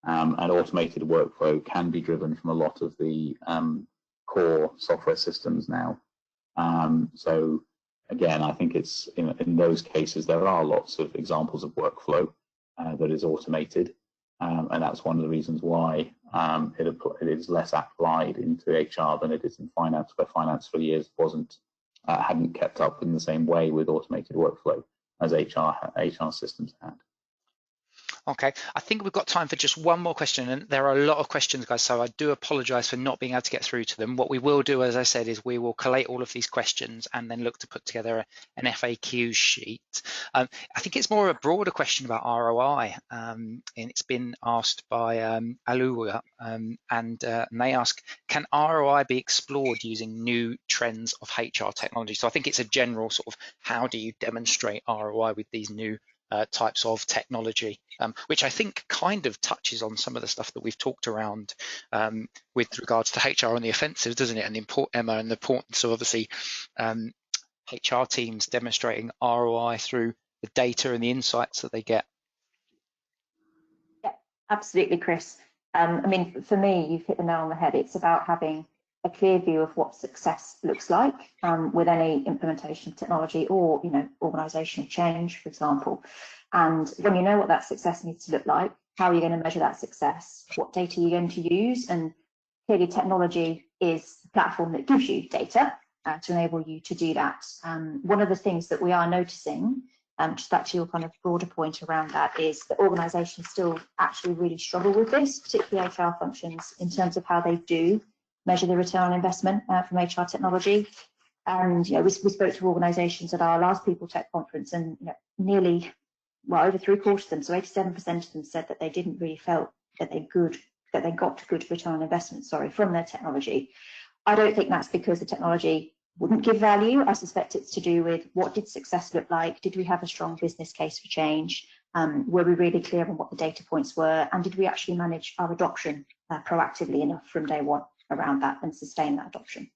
and automated workflow can be driven from a lot of the core software systems now. So again, I think it's in those cases there are lots of examples of workflow that is automated, and that's one of the reasons why it is less applied into HR than it is in finance, where finance for years wasn't hadn't kept up in the same way with automated workflow as HR systems had. Okay, I think we've got time for just one more question, and there are a lot of questions, guys, so I do apologise for not being able to get through to them. What we will do, as I said, is we will collate all of these questions and then look to put together an FAQ sheet. I think it's more a broader question about ROI, and it's been asked by Alburey, and they ask, can ROI be explored using new trends of HR technology? So I think it's a general sort of, how do you demonstrate ROI with these new types of technology, which I think kind of touches on some of the stuff that we've talked around with regards to HR on the offensive, doesn't it? And Emma, and the importance of obviously HR teams demonstrating ROI through the data and the insights that they get. Yeah, absolutely, Chris. I mean, for me, you've hit the nail on the head. It's about having a clear view of what success looks like with any implementation of technology or, organizational change, for example. And when you know what that success needs to look like, how are you going to measure that success? What data are you going to use? And clearly, technology is the platform that gives you data to enable you to do that. One of the things that we are noticing, just back to your kind of broader point around that, is that organizations still actually really struggle with this, particularly HR functions, in terms of how they do measure the return on investment from HR technology. And we spoke to organisations at our last People Tech conference, and nearly, over 3/4 of them, so 87% of them, said that they didn't really felt that they got good return on investment, from their technology. I don't think that's because the technology wouldn't give value. I suspect it's to do with, what did success look like? Did we have a strong business case for change? Were we really clear on what the data points were? And did we actually manage our adoption proactively enough from day one around that and sustain that adoption?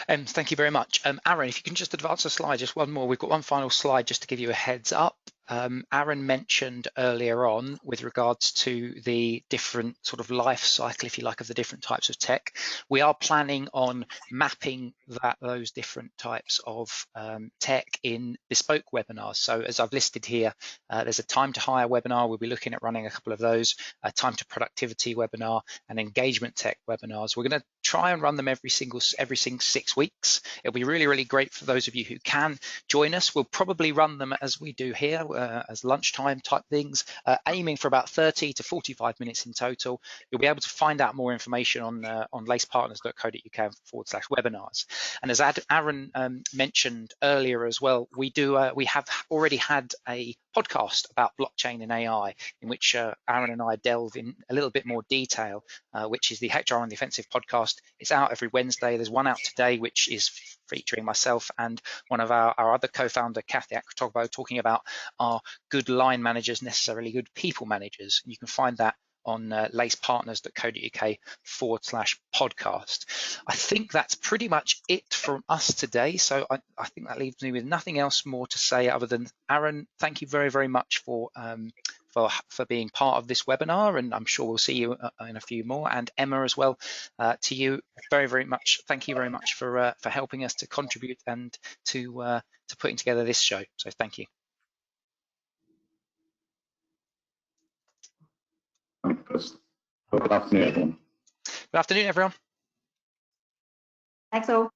Thank you very much. Aaron, if you can just advance a slide, just one more. We've got one final slide just to give you a heads up. Aaron mentioned earlier on with regards to the different sort of life cycle, if you like, of the different types of tech. We are planning on mapping those different types of tech in bespoke webinars. So as I've listed here, there's a time to hire webinar. We'll be looking at running a couple of those, a time to productivity webinar, and engagement tech webinars. We're going to try and run them every 6 weeks. It'll be really, really great for those of you who can join us. We'll probably run them as we do here, as lunchtime type things, aiming for about 30 to 45 minutes in total. You'll be able to find out more information on lacepartners.co.uk/webinars. And as Aaron mentioned earlier as well, we have already had a podcast about blockchain and AI, in which Aaron and I delve in a little bit more detail, which is the HR on the Offensive podcast. It's out every Wednesday. There's one out today, which is featuring myself and one of our other co-founder, Kathy Akrotogbo, talking about are good line managers necessarily good people managers. You can find that on lacepartners.co.uk/podcast. I think that's pretty much it from us today. So I think that leaves me with nothing else more to say other than, Aaron, thank you very, very much for being part of this webinar, and I'm sure we'll see you in a few more. And Emma as well, to you, very, very much. Thank you very much for helping us to contribute and to putting together this show. So thank you. Good afternoon, everyone. Good afternoon, everyone. Thanks all.